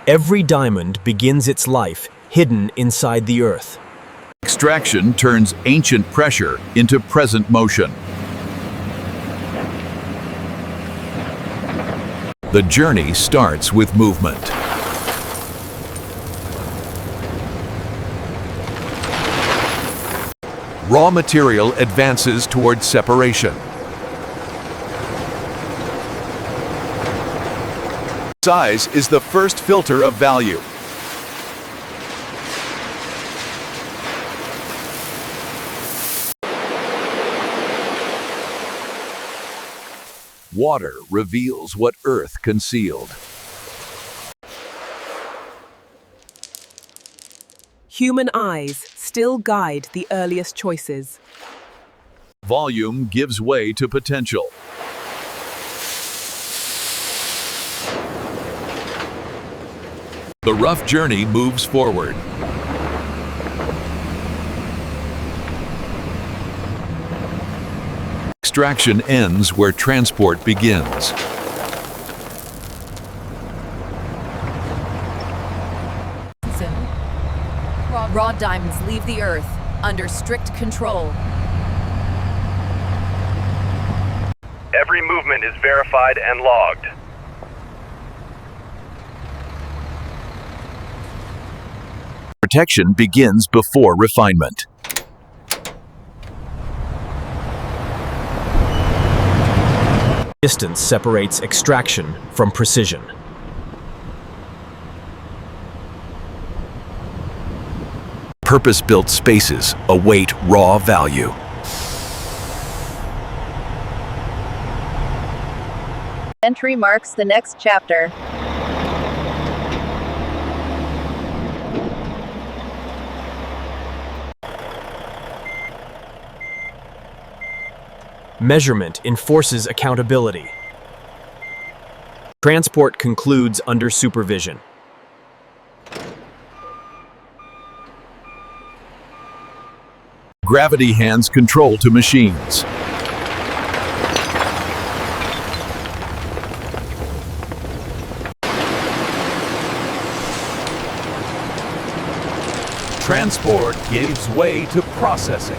Every diamond begins its life hidden inside the earth. Extraction turns ancient pressure into present motion. The journey starts with movement. Raw material advances toward separation. Size is the first filter of value. Water reveals what Earth concealed. Human eyes still guide the earliest choices. Volume gives way to potential. The rough journey moves forward. Extraction ends where transport begins. Raw diamonds leave the earth under strict control. Every movement is verified and logged. Protection begins before refinement. Distance separates extraction from precision. Purpose-built spaces await raw value. Entry marks the next chapter. Measurement enforces accountability. Transport concludes under supervision. Gravity hands control to machines. Transport gives way to processing.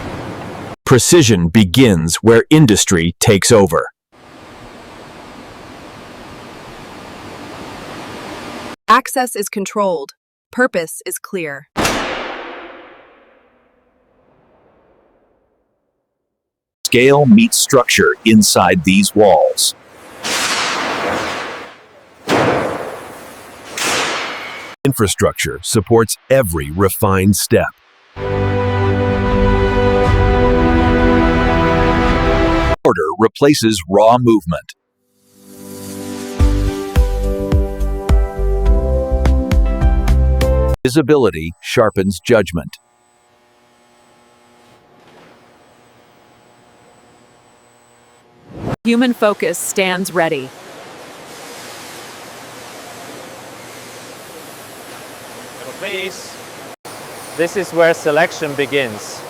Precision begins where industry takes over. Access is controlled. Purpose is clear. Scale meets structure inside these walls. Infrastructure supports every refined step. Order replaces raw movement. Visibility sharpens judgment. Human focus stands ready. Please. This is where selection begins.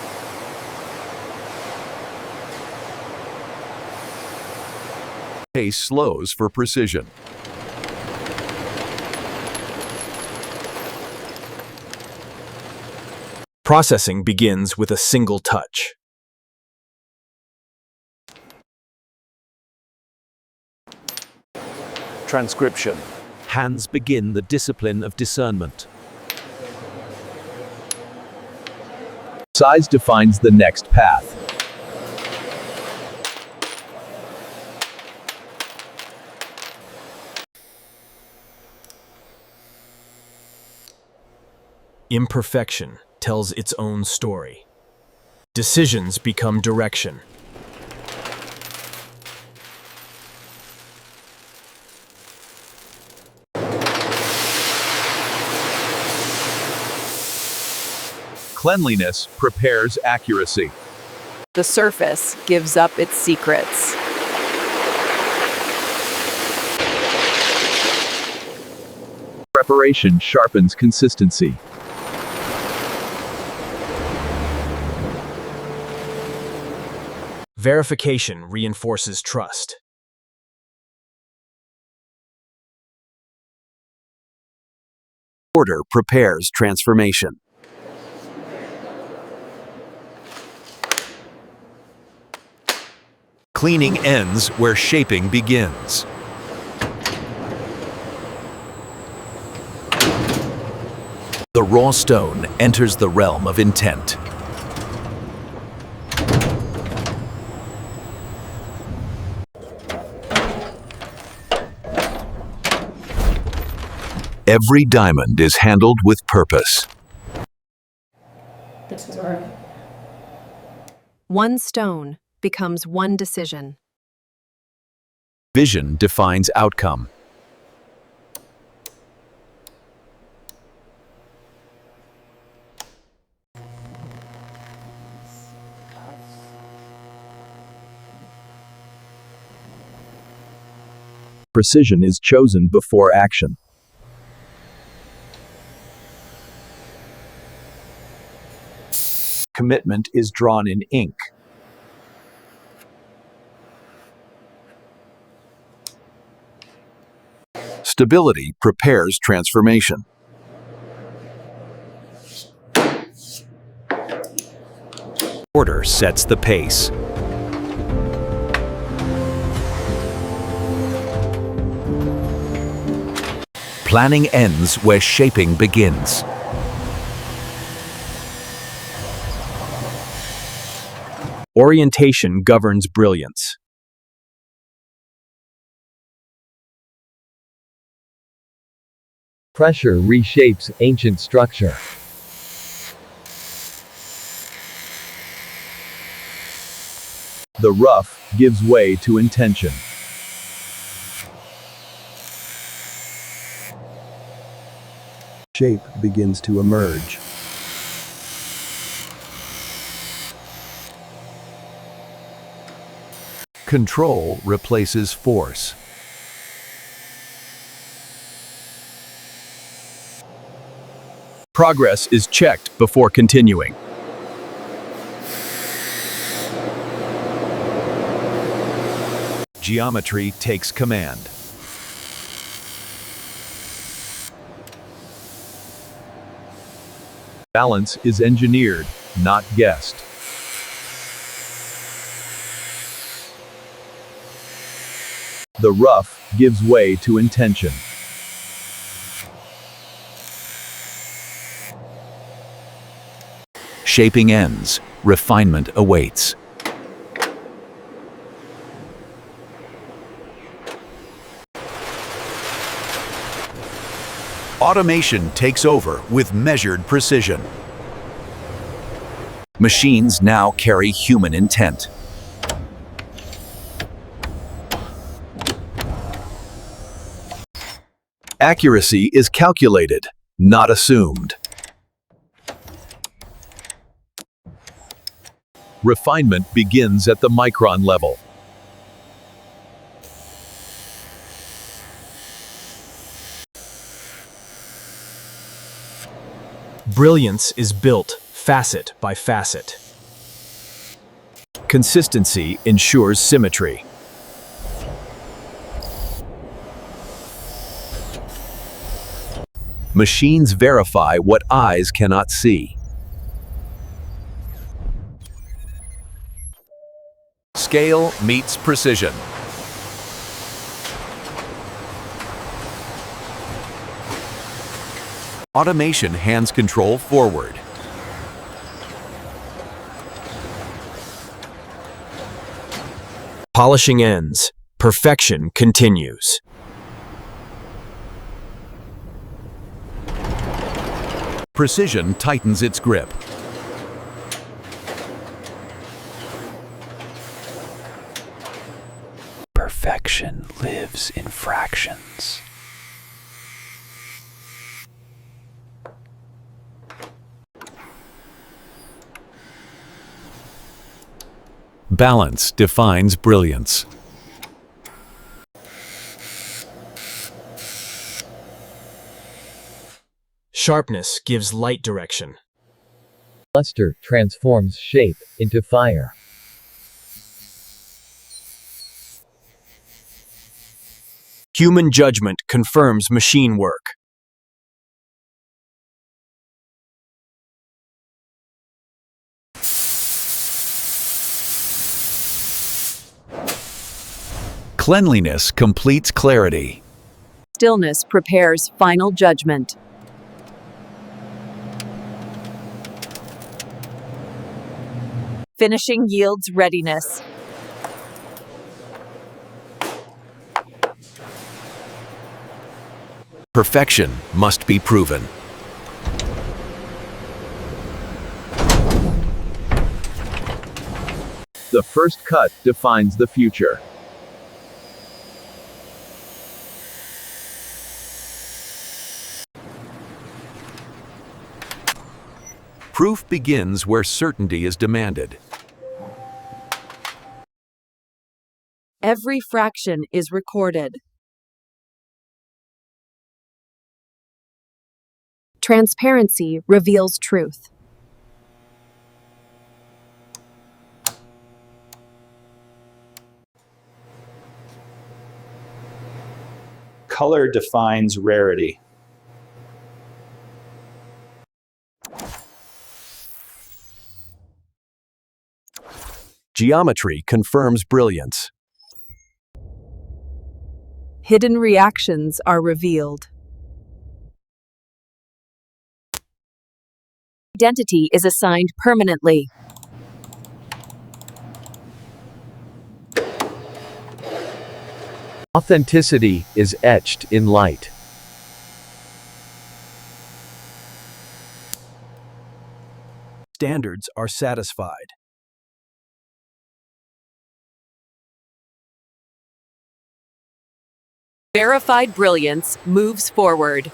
Pace slows for precision. Processing begins with a single touch. Transcription. Hands begin the discipline of discernment. Size defines the next path. Imperfection tells its own story. Decisions become direction. Cleanliness prepares accuracy. The surface gives up its secrets. Preparation sharpens consistency. Verification reinforces trust. Order prepares transformation. Cleaning ends where shaping begins. The raw stone enters the realm of intent. Every diamond is handled with purpose. One stone becomes one decision. Vision defines outcome. Precision is chosen before action. Commitment is drawn in ink. Stability prepares transformation. Order sets the pace. Planning ends where shaping begins. Orientation governs brilliance. Pressure reshapes ancient structure. The rough gives way to intention. Shape begins to emerge. Control replaces force. Progress is checked before continuing. Geometry takes command. Balance is engineered, not guessed. The rough gives way to intention. Shaping ends, refinement awaits. Automation takes over with measured precision. Machines now carry human intent. Accuracy is calculated, not assumed. Refinement begins at the micron level. Brilliance is built facet by facet. Consistency ensures symmetry. Machines verify what eyes cannot see. Scale meets precision. Automation hands control forward. Polishing ends. Perfection continues. Precision tightens its grip. Perfection lives in fractions. Balance defines brilliance. Sharpness gives light direction. Luster transforms shape into fire. Human judgment confirms machine work. Cleanliness completes clarity. Stillness prepares final judgment. Finishing yields readiness. Perfection must be proven. The first cut defines the future. Proof begins where certainty is demanded. Every fraction is recorded. Transparency reveals truth. Color defines rarity. Geometry confirms brilliance. Hidden reactions are revealed. Identity is assigned permanently. Authenticity is etched in light. Standards are satisfied. Verified brilliance moves forward.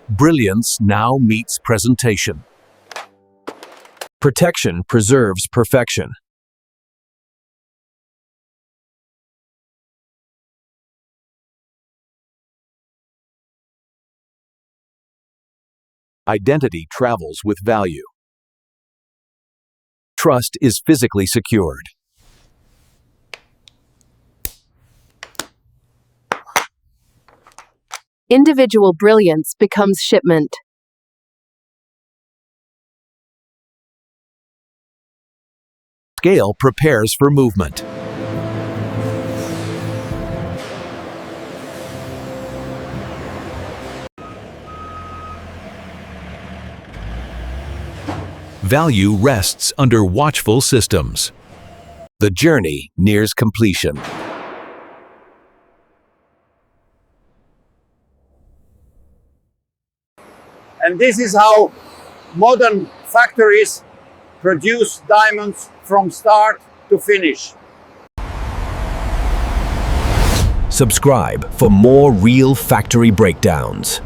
Brilliance now meets presentation. Protection preserves perfection. Identity travels with value. Trust is physically secured. Individual brilliance becomes shipment. Scale prepares for movement. Value rests under watchful systems. The journey nears completion. And this is how modern factories produce diamonds from start to finish. Subscribe for more real factory breakdowns.